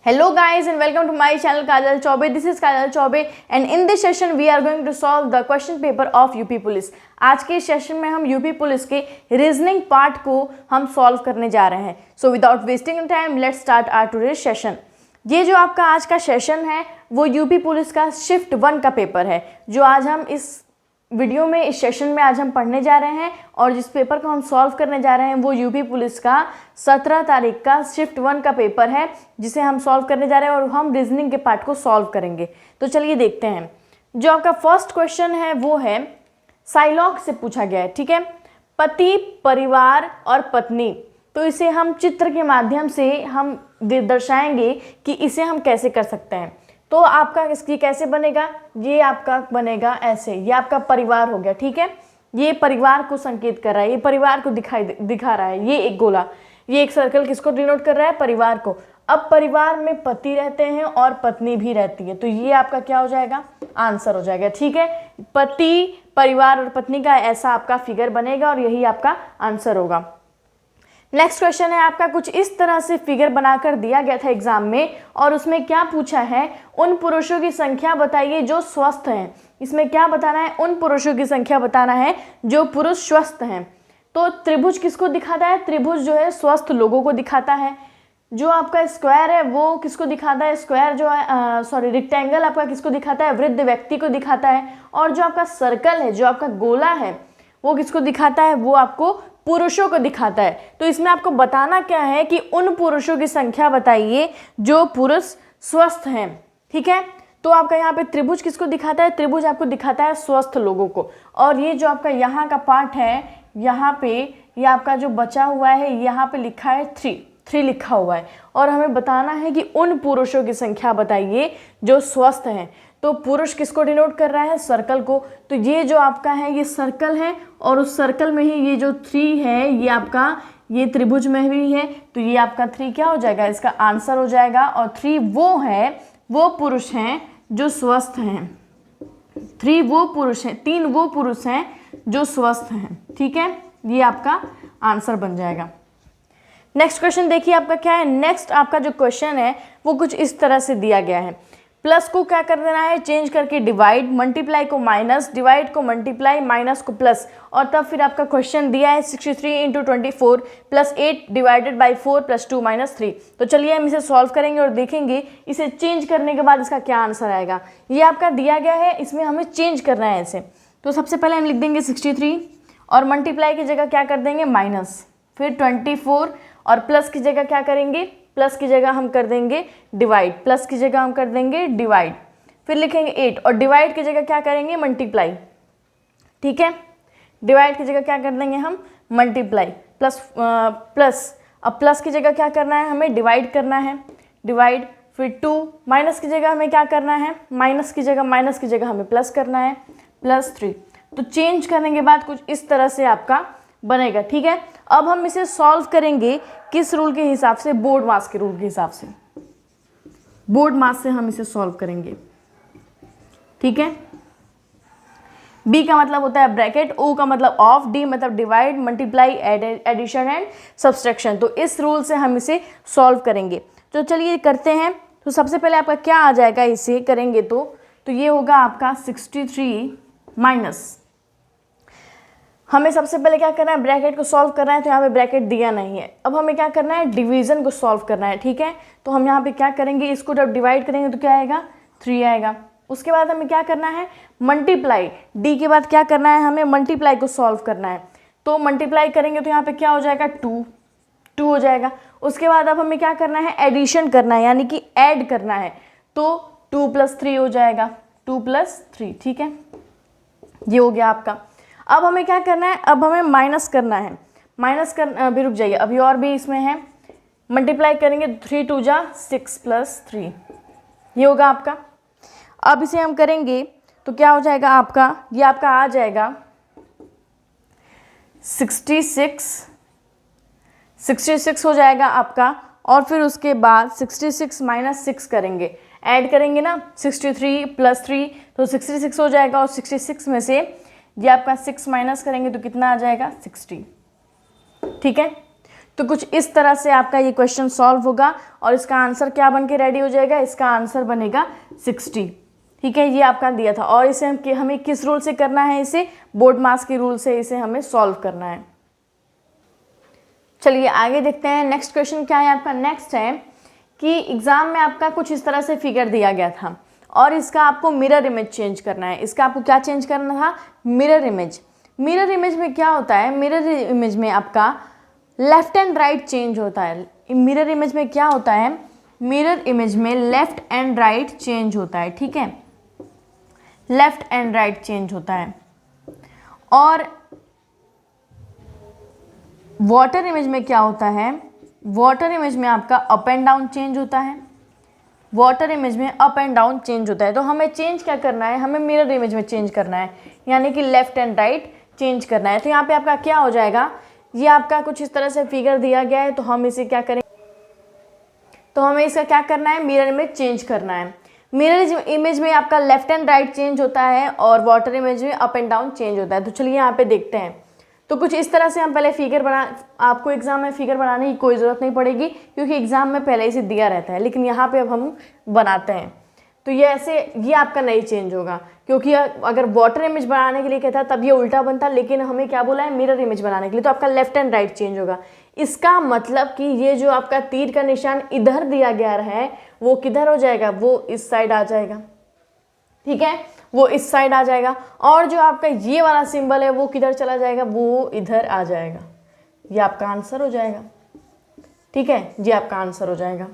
Hello guys and welcome to my channel Kajal Chaube. This is Kajal Chaube and in this session we are going to solve the question paper of UP police. आज के session में हम UP police के reasoning part को हम solve करने जा रहे हैं. So without wasting time let's start our today's session. ये जो आपका आज का सेशन है वो यूपी पुलिस का शिफ्ट 1 का पेपर है जो आज हम इस वीडियो में इस सेशन में आज हम पढ़ने जा रहे हैं. और जिस पेपर को हम सॉल्व करने जा रहे हैं वो यूपी पुलिस का 17 तारीख का शिफ्ट 1 का पेपर है जिसे हम सॉल्व करने जा रहे हैं और हम रीजनिंग के पार्ट को सॉल्व करेंगे. तो चलिए देखते हैं. जो आपका फर्स्ट क्वेश्चन है वो है साइलॉग से पूछा गया है. ठीक है, पति, परिवार और पत्नी. तो इसे हम चित्र के माध्यम से हम दर्शाएंगे कि इसे हम कैसे कर सकते हैं. तो आपका इसकी कैसे बनेगा, ये आपका बनेगा ऐसे. ये आपका परिवार हो गया. ठीक है, ये परिवार को संकेत कर रहा है, ये परिवार को दिखा रहा है. ये एक गोला, ये एक सर्कल किसको डिनोट कर रहा है, परिवार को. अब परिवार में पति रहते हैं और पत्नी भी रहती है तो ये आपका क्या हो जाएगा, आंसर हो जाएगा. ठीक है, पति, परिवार और पत्नी का ऐसा आपका फिगर बनेगा और यही आपका आंसर होगा. नेक्स्ट क्वेश्चन है आपका कुछ इस तरह से फिगर बनाकर दिया गया था एग्जाम में और उसमें क्या पूछा है, उन पुरुषों की संख्या बताइए जो स्वस्थ हैं. इसमें क्या बताना है, उन पुरुषों की संख्या बताना है जो पुरुष स्वस्थ हैं. तो त्रिभुज किसको दिखाता है, त्रिभुज जो है स्वस्थ लोगों को दिखाता है. जो आपका स्क्वायर है वो किसको दिखाता है, स्क्वायर जो है रेक्टेंगल आपका किसको दिखाता है, वृद्ध व्यक्ति को दिखाता है. और जो आपका सर्कल है, जो आपका गोला है वो किसको दिखाता है, वो आपको पुरुषों को दिखाता है. तो इसमें आपको बताना क्या है कि उन पुरुषों की संख्या बताइए जो पुरुष स्वस्थ हैं. ठीक है, तो आपका यहाँ पे त्रिभुज किसको दिखाता है, त्रिभुज आपको दिखाता है स्वस्थ लोगों को. और ये जो आपका यहाँ का पार्ट है, यहाँ पे ये आपका जो बचा हुआ है यहाँ पे लिखा है 3 लिखा हुआ है और हमें बताना है कि उन पुरुषों की संख्या बताइए जो स्वस्थ हैं. तो पुरुष किसको डिनोट कर रहा है, सर्कल को. तो ये जो आपका है ये सर्कल है और उस सर्कल में ही ये जो 3 है ये आपका ये त्रिभुज में भी है. तो ये आपका 3 क्या हो जाएगा, इसका आंसर हो जाएगा. और 3 वो है, वो पुरुष हैं जो स्वस्थ हैं. 3 वो पुरुष हैं, 3 वो पुरुष हैं जो स्वस्थ हैं. ठीक है, ये आपका आंसर बन जाएगा. नेक्स्ट क्वेश्चन देखिए आपका क्या है. नेक्स्ट आपका जो क्वेश्चन है वो कुछ इस तरह से दिया गया है. प्लस को क्या कर देना है, चेंज करके डिवाइड, मल्टीप्लाई को माइनस, डिवाइड को मल्टीप्लाई, माइनस को प्लस. और तब फिर आपका क्वेश्चन दिया है 63 × 24 + 8 डिवाइडेड बाई 4 + 2 - 3. तो चलिए हम इसे सॉल्व करेंगे और देखेंगे इसे चेंज करने के बाद इसका क्या आंसर आएगा. ये आपका दिया गया है, इसमें हमें चेंज करना है ऐसे. तो सबसे पहले हम लिख देंगे 63 और मल्टीप्लाई की जगह क्या कर देंगे माइनस, फिर 24 और प्लस की जगह क्या करेंगे, प्लस की जगह हम कर देंगे डिवाइड, प्लस की जगह हम कर देंगे डिवाइड, फिर लिखेंगे 8 और डिवाइड की जगह क्या करेंगे मल्टीप्लाई. ठीक है, डिवाइड की जगह क्या कर देंगे हम मल्टीप्लाई, प्लस अब प्लस की जगह क्या करना है, हमें डिवाइड करना है, डिवाइड, फिर 2 माइनस की जगह हमें क्या करना है, माइनस की जगह हमें प्लस करना है, +3. तो चेंज करने के बाद कुछ इस तरह से आपका बनेगा. ठीक है, अब हम इसे सॉल्व करेंगे किस रूल के हिसाब से, बोर्ड मास के रूल के हिसाब से. बोर्ड मास से हम इसे सॉल्व करेंगे. ठीक है, बी का मतलब होता है ब्रैकेट, ओ का मतलब ऑफ, डी मतलब divide, multiply, addition and subtraction. तो इस रूल से हम इसे सॉल्व करेंगे. तो चलिए करते हैं. तो सबसे पहले आपका क्या आ जाएगा, इसे करेंगे तो ये होगा आपका 63 माइनस, हमें सबसे पहले क्या करना है, ब्रैकेट को सॉल्व करना है. तो यहाँ पे ब्रैकेट दिया नहीं है. अब हमें क्या करना है, डिवीजन को सॉल्व करना है. ठीक है, तो हम यहाँ पे क्या करेंगे, इसको जब डिवाइड करेंगे तो क्या आएगा, 3 आएगा. उसके बाद हमें क्या करना है, मल्टीप्लाई, डी के बाद क्या करना है, हमें मल्टीप्लाई को सॉल्व करना है. तो मल्टीप्लाई करेंगे तो यहाँ पे क्या हो जाएगा, 2 हो जाएगा. उसके बाद अब हमें क्या करना है, एडिशन करना है यानी कि ऐड करना है. तो 2 + 3 हो जाएगा, 2 + 3. ठीक है, ये हो गया आपका. अब हमें क्या करना है, अब हमें माइनस करना है. माइनस कर अभी रुक जाइए, अभी और भी इसमें है. मल्टीप्लाई करेंगे 3 × 2 = 6 + 3, ये होगा आपका. अब इसे हम करेंगे तो क्या हो जाएगा आपका, ये आपका आ जाएगा 66 हो जाएगा आपका. और फिर उसके बाद 66 - 6 करेंगे, ऐड करेंगे ना, 63 + 3 तो 66 हो जाएगा. और 66 में से ये आपका 6 माइनस करेंगे तो कितना आ जाएगा, 60. ठीक है, तो कुछ इस तरह से आपका ये क्वेश्चन सॉल्व होगा और इसका आंसर क्या बन के रेडी हो जाएगा, इसका आंसर बनेगा 60। ठीक है, ये आपका दिया था और इसे हमें किस रूल से करना है, इसे बोर्ड मास के रूल से इसे हमें सॉल्व करना है। चलिए आगे देखते हैं नेक्स्ट क्वेश्चन क्या है आपका। नेक्स्ट है कि एग्जाम में आपका कुछ इस तरह से फिगर दिया गया था और इसका आपको मिरर इमेज चेंज करना है। इसका आपको क्या चेंज करना था, मिरर इमेज। मिरर इमेज में क्या होता है, मिरर इमेज में आपका लेफ्ट एंड राइट चेंज होता है। मिरर इमेज में क्या होता है, मिरर इमेज में लेफ्ट एंड राइट चेंज होता है। ठीक है, लेफ्ट एंड राइट चेंज होता है। और वाटर इमेज में क्या होता है, वाटर इमेज में आपका अप एंड डाउन चेंज होता है। वाटर इमेज में अप एंड डाउन चेंज होता है। तो हमें चेंज क्या करना है, हमें मिरर इमेज में चेंज करना है, यानी कि लेफ्ट एंड राइट चेंज करना है। तो यहाँ पे आपका क्या हो जाएगा, ये आपका कुछ इस तरह से फिगर दिया गया है, तो हम इसे क्या करें, तो हमें इसका क्या करना है, मिरर इमेज चेंज करना है। मिरर इमेज में आपका लेफ्ट एंड राइट चेंज होता है और वाटर इमेज में अप एंड डाउन चेंज होता है। तो चलिए यहाँ पे देखते हैं। तो कुछ इस तरह से हम पहले फिगर आपको एग्जाम में फिगर बनाने की कोई ज़रूरत नहीं पड़ेगी क्योंकि एग्जाम में पहले ही से दिया रहता है, लेकिन यहाँ पे अब हम बनाते हैं। तो ये ऐसे, ये आपका नहीं चेंज होगा क्योंकि अगर वाटर इमेज बनाने के लिए कहता तब ये उल्टा बनता, लेकिन हमें क्या बोला है, मिरर इमेज बनाने के लिए, तो आपका लेफ्ट एंड राइट चेंज होगा। इसका मतलब कि ये जो आपका तीर का निशान इधर दिया गया है वो किधर हो जाएगा, वो इस साइड आ जाएगा। ठीक है, वो इस साइड आ जाएगा। और जो आपका ये वाला सिंबल है वो किधर चला जाएगा, वो इधर आ जाएगा। ये आपका आंसर हो जाएगा। ठीक है, ये आपका आंसर हो जाएगा।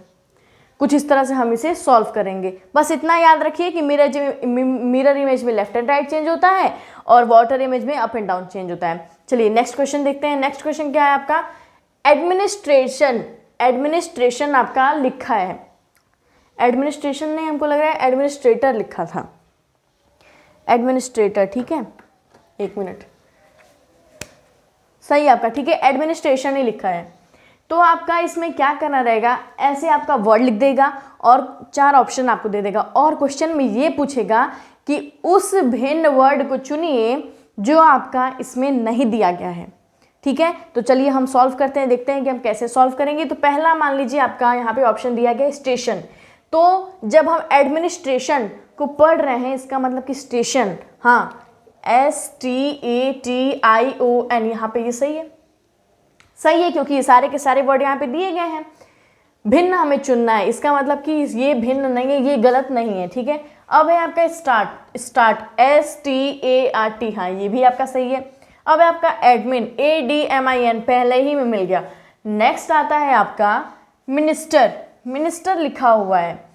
कुछ इस तरह से हम इसे सॉल्व करेंगे। बस इतना याद रखिए कि मिरर इमेज में लेफ्ट एंड राइट चेंज होता है और वाटर इमेज में अप एंड डाउन चेंज होता है। चलिए नेक्स्ट क्वेश्चन देखते हैं। नेक्स्ट क्वेश्चन क्या है आपका, एडमिनिस्ट्रेशन। एडमिनिस्ट्रेशन आपका लिखा है, एडमिनिस्ट्रेशन नहीं, हमको लग रहा है एडमिनिस्ट्रेटर लिखा था, एडमिनिस्ट्रेटर। ठीक है, एक मिनट, सही आपका, ठीक है, एडमिनिस्ट्रेशन ही लिखा है। तो आपका इसमें क्या करना रहेगा, ऐसे आपका वर्ड लिख देगा और 4 ऑप्शन आपको दे देगा और क्वेश्चन में ये पूछेगा कि उस भिन्न वर्ड को चुनिए जो आपका इसमें नहीं दिया गया है। ठीक है, तो चलिए हम सॉल्व करते हैं, देखते हैं कि हम कैसे सॉल्व करेंगे। तो पहला मान लीजिए आपका यहाँ पे ऑप्शन दिया गया है स्टेशन। तो जब हम एडमिनिस्ट्रेशन को पढ़ रहे हैं, इसका मतलब कि स्टेशन, हाँ, STATION, यहाँ पे ये सही है, सही है क्योंकि ये सारे के सारे वर्ड यहाँ पे दिए गए हैं। भिन्न हमें चुनना है, इसका मतलब कि ये भिन्न नहीं है, ये गलत नहीं है। ठीक है, अब है आपका स्टार्ट, START, हाँ ये भी आपका सही है। अब है आपका एडमिन, ADMIN, पहले ही में मिल गया। नेक्स्ट आता है आपका मिनिस्टर, मिनिस्टर लिखा हुआ है।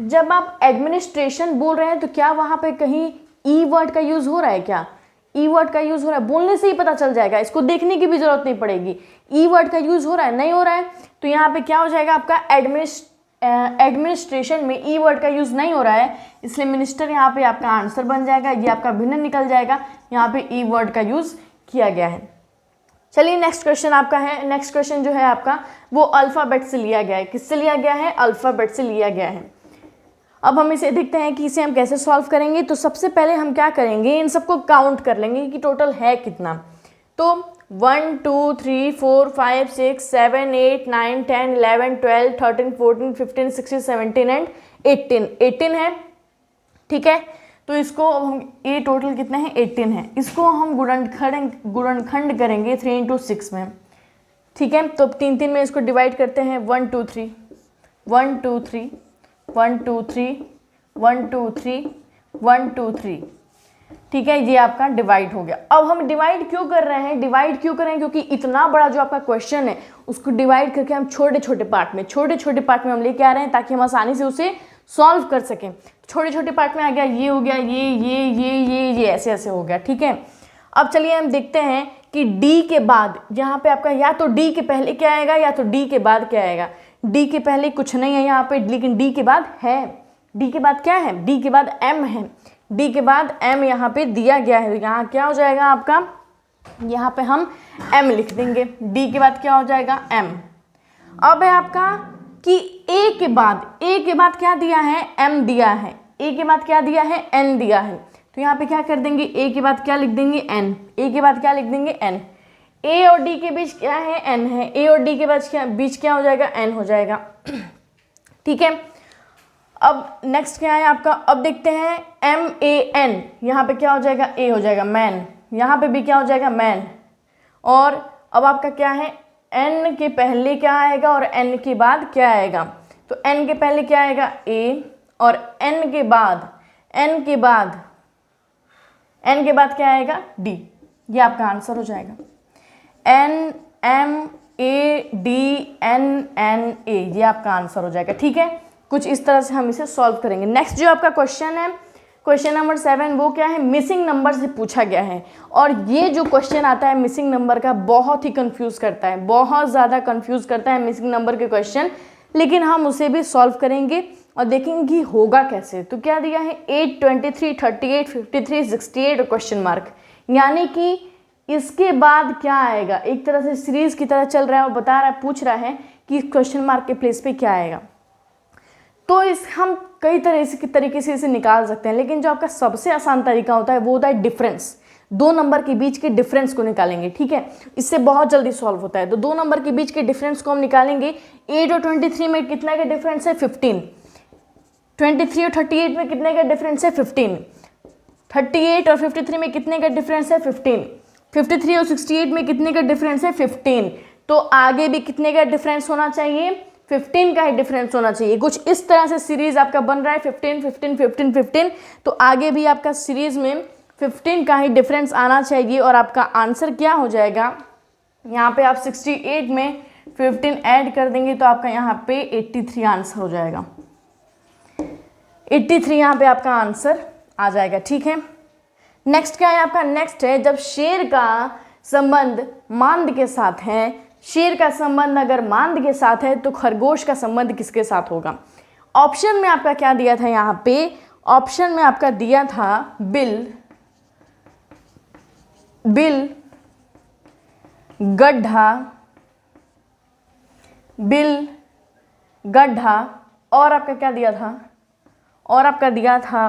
जब आप एडमिनिस्ट्रेशन बोल रहे हैं तो क्या वहाँ पे कहीं ई वर्ड का यूज़ हो रहा है, क्या ई वर्ड का यूज़ हो रहा है, बोलने से ही पता चल जाएगा, इसको देखने की भी जरूरत नहीं पड़ेगी। ई वर्ड का यूज़ हो रहा है, नहीं हो रहा है, तो यहाँ पे क्या हो जाएगा आपका एडमिनिस्ट्रेशन में ई वर्ड का यूज़ नहीं हो रहा है, इसलिए मिनिस्टर यहाँ पे आपका आंसर बन जाएगा। ये आपका भिन्न निकल जाएगा, यहाँ पे ई वर्ड का यूज़ किया गया है। चलिए नेक्स्ट क्वेश्चन आपका है। नेक्स्ट क्वेश्चन जो है आपका वो अल्फ़ाबेट से लिया गया है। किससे लिया गया है, अल्फ़ाबेट से लिया गया है। अब हम इसे देखते हैं कि इसे हम कैसे सॉल्व करेंगे। तो सबसे पहले हम क्या करेंगे, इन सबको काउंट कर लेंगे कि टोटल है कितना। तो 1 2 3 4 5 6 7 8 9 10 11 12 13 14 15 16 17 एंड 18 है। ठीक है, तो इसको अब हम, ये टोटल कितने हैं, 18 है। इसको हम गुणनखंड करेंगे 3 into 6 में। ठीक है, तो 3 में इसको डिवाइड करते हैं, 1 2 3 1 2 3 1 2 3 1 2 3 1 2 3। ठीक है, ये आपका डिवाइड हो गया। अब हम डिवाइड क्यों कर रहे हैं, डिवाइड क्यों कर रहे हैं, क्योंकि इतना बड़ा जो आपका क्वेश्चन है उसको डिवाइड करके हम छोटे छोटे पार्ट में हम लेके आ रहे हैं ताकि हम आसानी से उसे सॉल्व कर सकें। छोटे छोटे पार्ट में आ गया, ये हो गया, ये ऐसे ऐसे हो गया। ठीक है, अब चलिए हम देखते हैं कि डी के बाद यहाँ पे आपका या तो डी के पहले क्या आएगा या तो डी के बाद क्या आएगा। डी के पहले कुछ नहीं है यहाँ पे, लेकिन डी के बाद है। डी के बाद क्या है, डी के बाद एम है। डी के बाद एम यहाँ पे दिया गया है, यहाँ क्या हो जाएगा आपका, यहाँ पे हम एम लिख देंगे। डी के बाद क्या हो जाएगा, एम। अब है आपका कि ए के बाद क्या दिया है, एम दिया है। ए के बाद क्या दिया है, एन दिया है। तो यहाँ पे क्या कर देंगे, ए के बाद क्या लिख देंगे, एन। ए के बाद क्या लिख देंगे, एन। ए और डी के बीच क्या है, एन है, ए और डी के बीच क्या हो जाएगा, एन हो जाएगा। ठीक है, अब नेक्स्ट क्या है आपका, अब देखते हैं एम ए एन, यहाँ पे क्या हो जाएगा, ए हो जाएगा, मैन, यहाँ पे भी क्या हो जाएगा, मैन। और अब आपका क्या है, एन के पहले क्या आएगा और एन के बाद क्या आएगा, तो एन के पहले क्या आएगा, ए, और एन के बाद क्या आएगा, डी। ये आपका आंसर हो जाएगा, N M A D N N A, ये आपका आंसर हो जाएगा। ठीक है, कुछ इस तरह से हम इसे सॉल्व करेंगे। नेक्स्ट जो आपका क्वेश्चन है, क्वेश्चन नंबर 7, वो क्या है, मिसिंग नंबर से पूछा गया है। और ये जो क्वेश्चन आता है मिसिंग नंबर का, बहुत ही कंफ्यूज करता है, बहुत ज़्यादा कंफ्यूज करता है मिसिंग नंबर के क्वेश्चन, लेकिन हम उसे भी सॉल्व करेंगे और देखेंगे कि होगा कैसे। तो क्या दिया है, 8, 23, 38, 53, 68 और क्वेश्चन मार्क, यानी कि इसके बाद क्या आएगा, एक तरह से सीरीज की तरह चल रहा है और बता रहा है, पूछ रहा है कि क्वेश्चन मार्क के प्लेस पे क्या आएगा। तो इस हम कई तरीके से इसे निकाल सकते हैं, लेकिन जो आपका सबसे आसान तरीका होता है वो होता है डिफरेंस, 2 नंबर के बीच के डिफरेंस को निकालेंगे। ठीक है, इससे बहुत जल्दी सॉल्व होता है। तो 2 नंबर के बीच के डिफरेंस को हम निकालेंगे। 8 और 23 में कितना का डिफरेंस है, 15। 23 और 38 में कितने का डिफरेंस है, 15। 38 और 53 में कितने का डिफरेंस है, 15। 53 और 68 में कितने का डिफरेंस है, 15। तो आगे भी कितने का डिफरेंस होना चाहिए, 15 का ही डिफरेंस होना चाहिए। कुछ इस तरह से सीरीज आपका बन रहा है, 15 15 15 15, तो आगे भी आपका सीरीज में 15 का ही डिफरेंस आना चाहिए। और आपका आंसर क्या हो जाएगा, यहाँ पे आप 68 में 15 ऐड कर देंगे तो आपका यहाँ पे 83 आंसर हो जाएगा। 83 यहाँ पे आपका आंसर आ जाएगा। ठीक है, नेक्स्ट क्या है आपका, नेक्स्ट है जब शेर का संबंध मांद के साथ है, शेर का संबंध अगर मांद के साथ है तो खरगोश का संबंध किसके साथ होगा। ऑप्शन में आपका क्या दिया था, यहाँ पे ऑप्शन में आपका दिया था बिल, गड्ढा, और आपका क्या दिया था, और आपका दिया था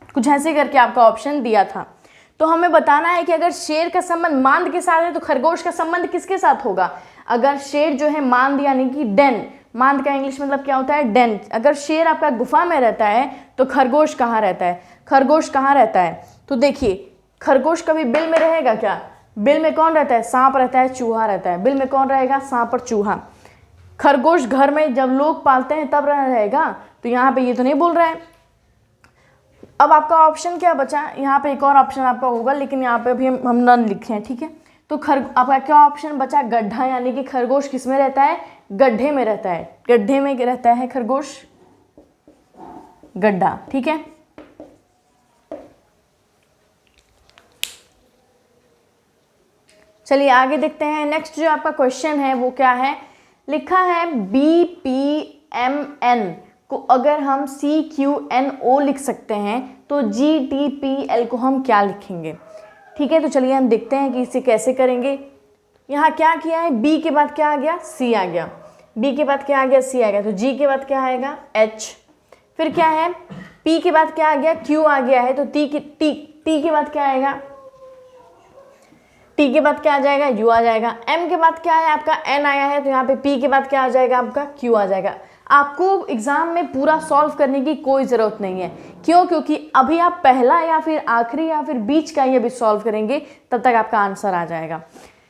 कुछ ऐसे करके आपका ऑप्शन दिया था। तो हमें बताना है कि अगर शेर का संबंध मांद के साथ है तो खरगोश का संबंध किसके साथ होगा। अगर शेर जो है मांद यानी कि डेन, मांद का इंग्लिश मतलब क्या होता है, डेन। अगर शेर आपका गुफा में रहता है तो खरगोश कहाँ रहता है, खरगोश कहाँ रहता है, तो देखिए खरगोश कभी बिल में रहेगा क्या, बिल में कौन रहता है, सांप रहता है, चूहा रहता है। बिल में कौन रहेगा, सांप और चूहा। खरगोश घर में जब लोग पालते हैं तब रहेगा, तो यहाँ पे ये तो नहीं बोल रहा है। अब आपका ऑप्शन क्या बचा, यहाँ पे एक और ऑप्शन आपका होगा, लेकिन यहाँ पे अभी हम नन लिखे हैं। ठीक है, तो आपका क्या ऑप्शन बचा, गड्ढा, यानी कि खरगोश किस में रहता है, गड्ढे में रहता है, गड्ढे में रहता है खरगोश, गड्ढा। ठीक है, चलिए आगे देखते हैं। नेक्स्ट जो आपका क्वेश्चन है वो क्या है, लिखा है BPMN को अगर हम CQNO लिख सकते हैं तो GTPL को हम क्या लिखेंगे। ठीक है, तो चलिए हम देखते हैं कि इसे कैसे करेंगे। यहाँ क्या किया है, B के बाद क्या आ गया, C आ गया, B के बाद क्या आ गया, C आ गया, तो G के बाद क्या आएगा, H। फिर क्या है, P के बाद क्या आ गया, Q आ गया है, तो T के बाद क्या आएगा, T के बाद क्या आ जाएगा, U आ जाएगा। M के बाद क्या है आपका, N आया है, तो यहाँ पे P के बाद क्या आ जाएगा आपका, Q आ जाएगा। आपको एग्जाम में पूरा सॉल्व करने की कोई ज़रूरत नहीं है, क्यों, क्योंकि अभी आप पहला या फिर आखिरी या फिर बीच का ये भी सॉल्व करेंगे, तब तक आपका आंसर आ जाएगा।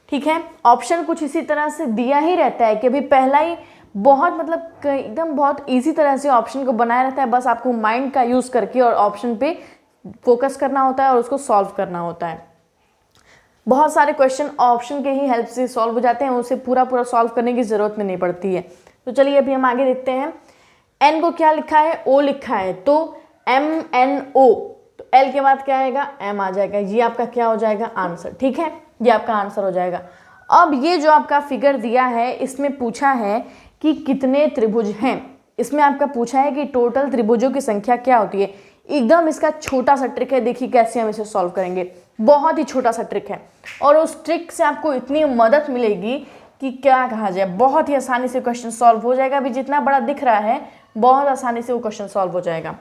ठीक है, ऑप्शन कुछ इसी तरह से दिया ही रहता है कि अभी पहला ही बहुत मतलब एकदम बहुत ईजी तरह से ऑप्शन को बनाया रहता है, बस आपको माइंड का यूज़ करके और ऑप्शन पे फोकस करना होता है और उसको सॉल्व करना होता है। बहुत सारे क्वेश्चन ऑप्शन के ही हेल्प से सॉल्व हो जाते हैं, उसे पूरा सॉल्व करने की ज़रूरत नहीं पड़ती है। तो चलिए अभी हम आगे देखते हैं। N को क्या लिखा है, O लिखा है, तो MNO, तो L के बाद क्या आएगा, M आ जाएगा। ये आपका क्या हो जाएगा, आंसर। ठीक है, ये आपका आंसर हो जाएगा। अब ये जो आपका फिगर दिया है, इसमें पूछा है कि कितने त्रिभुज हैं। इसमें आपका पूछा है कि टोटल त्रिभुजों की संख्या क्या होती है। एकदम इसका छोटा सा ट्रिक है, देखिए कैसे हम इसे सॉल्व करेंगे। बहुत ही छोटा सा ट्रिक है और उस ट्रिक से आपको इतनी मदद मिलेगी कि क्या कहा जाए, बहुत ही आसानी से क्वेश्चन सॉल्व हो जाएगा। अभी जितना बड़ा दिख रहा है बहुत आसानी से वो क्वेश्चन सॉल्व हो जाएगा।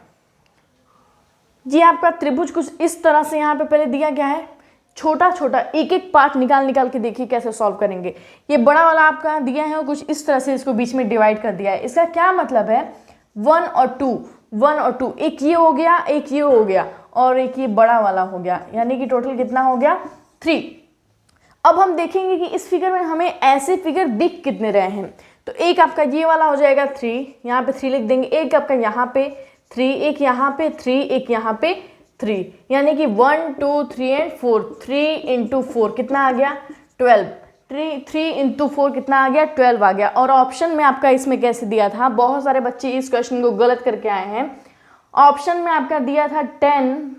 जी आपका त्रिभुज कुछ इस तरह से यहाँ पे पहले दिया गया है, छोटा छोटा एक एक पार्ट निकाल के देखिए कैसे सॉल्व करेंगे। ये बड़ा वाला आपका दिया है और कुछ इस तरह से इसको बीच में डिवाइड कर दिया है। इसका क्या मतलब है, 1 और 2, एक ये हो गया, एक ये हो गया और एक ये बड़ा वाला हो गया, यानी कि टोटल कितना हो गया 3। अब हम देखेंगे कि इस फिगर में हमें ऐसे फिगर दिख कितने रहे हैं। तो एक आपका ये वाला हो जाएगा 3, यहाँ पे 3 लिख देंगे, एक आपका यहाँ पे 3, एक यहाँ पे 3, एक यहाँ पे 3, यानी कि 1 2 3 एंड 4, 3 इंटू 4 कितना आ गया 12, 3 इंटू 4 कितना आ गया 12 आ गया। और ऑप्शन में आपका इसमें कैसे दिया था, बहुत सारे बच्चे इस क्वेश्चन को गलत करके आए हैं। ऑप्शन में आपका दिया था 10,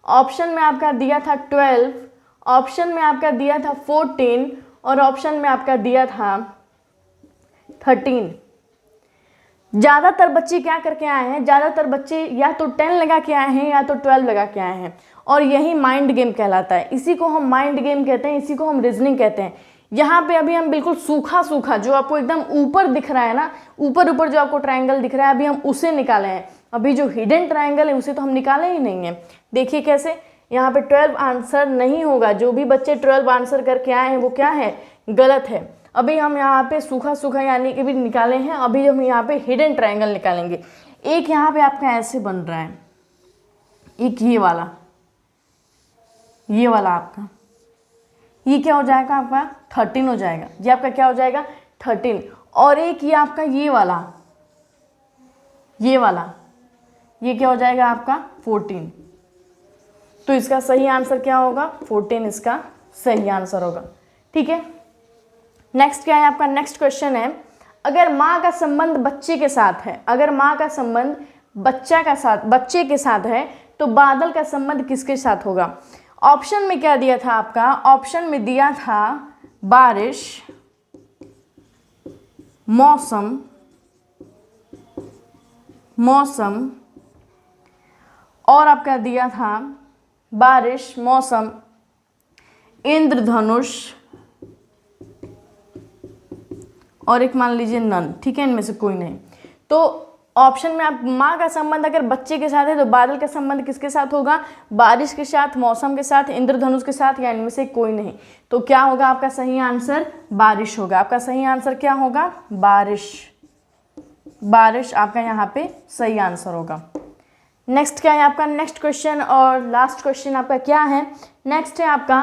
ऑप्शन में आपका दिया था 12, ऑप्शन में आपका दिया था 14 और ऑप्शन में आपका दिया था 13। ज़्यादातर बच्चे क्या करके आए हैं, ज़्यादातर बच्चे या तो 10 लगा के आए हैं या तो 12 लगा के आए हैं, और यही माइंड गेम कहलाता है। इसी को हम माइंड गेम कहते हैं, इसी को हम रीजनिंग कहते हैं। यहाँ पे अभी हम बिल्कुल सूखा सूखा जो आपको एकदम ऊपर दिख रहा है ना, ऊपर ऊपर जो आपको ट्रायंगल दिख रहा है, अभी हम उसे निकाले हैं। अभी जो हिडन ट्रायंगल है उसे तो हम निकाले ही नहीं है। देखिए कैसे, यहाँ पे 12 आंसर नहीं होगा। जो भी बच्चे 12 आंसर करके आए हैं वो क्या है, गलत है। अभी हम यहाँ पे सूखा सूखा यानी कि भी निकाले हैं, अभी हम यहाँ पे हिडन ट्रायंगल निकालेंगे। एक यहाँ पे आपका ऐसे बन रहा है, एक ये वाला आपका, ये क्या हो जाएगा आपका 13 हो जाएगा। ये आपका क्या हो जाएगा 13। और एक ये आपका ये वाला ये क्या हो जाएगा आपका 14। तो इसका सही आंसर क्या होगा 14, इसका सही आंसर होगा। ठीक है, नेक्स्ट क्या है आपका, नेक्स्ट क्वेश्चन है, अगर माँ का संबंध बच्चे के साथ है, अगर माँ का संबंध बच्चे के साथ है तो बादल का संबंध किसके साथ होगा। ऑप्शन में क्या दिया था आपका, ऑप्शन में दिया था बारिश, मौसम, और आपका दिया था बारिश, मौसम, इंद्रधनुष, और एक मान लीजिए नन। ठीक है, इनमें से कोई नहीं। तो ऑप्शन में आप माँ का संबंध अगर बच्चे के साथ है तो बादल का संबंध किसके साथ होगा, बारिश के साथ, मौसम के साथ, इंद्रधनुष के साथ, या इनमें से कोई नहीं। तो क्या होगा आपका सही आंसर, बारिश होगा। आपका सही आंसर क्या होगा, बारिश आपका यहाँ पे सही आंसर होगा। नेक्स्ट क्या है आपका, नेक्स्ट क्वेश्चन और लास्ट क्वेश्चन आपका क्या है, नेक्स्ट है आपका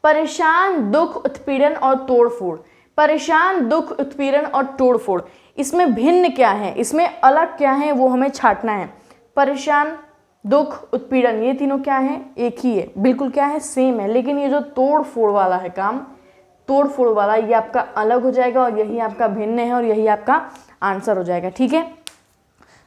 परेशान, दुख, उत्पीड़न और तोड़फोड़। परेशान, दुख, उत्पीड़न और तोड़फोड़, इसमें भिन्न क्या है, इसमें अलग क्या है, वो हमें छांटना है। परेशान, दुख, उत्पीड़न, ये तीनों क्या है, एक ही है, बिल्कुल क्या है, सेम है। लेकिन ये जो तोड़ फोड़ वाला है काम, तोड़ फोड़ वाला, ये आपका अलग हो जाएगा और यही आपका भिन्न है और यही आपका आंसर हो जाएगा। ठीक है,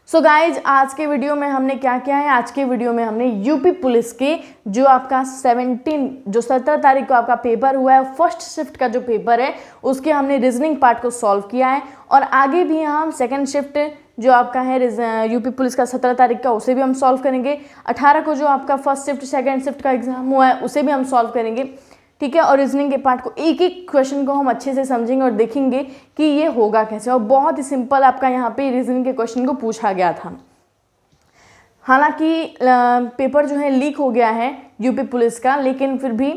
सो गाइज आज के वीडियो में हमने क्या किया है, आज के वीडियो में हमने यूपी पुलिस के जो आपका 17 तारीख को आपका पेपर हुआ है, फर्स्ट शिफ्ट का जो पेपर है उसके हमने रीजनिंग पार्ट को सॉल्व किया है। और आगे भी हम सेकंड शिफ्ट जो आपका है यूपी पुलिस का 17 तारीख का, उसे भी हम सॉल्व करेंगे। 18 को जो आपका फर्स्ट शिफ्ट सेकंड शिफ्ट का एग्जाम हुआ है उसे भी हम सॉल्व करेंगे। ठीक है, और रीजनिंग के पार्ट को एक एक क्वेश्चन को हम अच्छे से समझेंगे और देखेंगे कि ये होगा कैसे। और बहुत ही सिंपल आपका यहाँ पे रीजनिंग के क्वेश्चन को पूछा गया था। हालांकि पेपर जो है लीक हो गया है यूपी पुलिस का, लेकिन फिर भी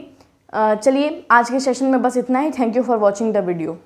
चलिए आज के सेशन में बस इतना ही। Thank you for watching the video.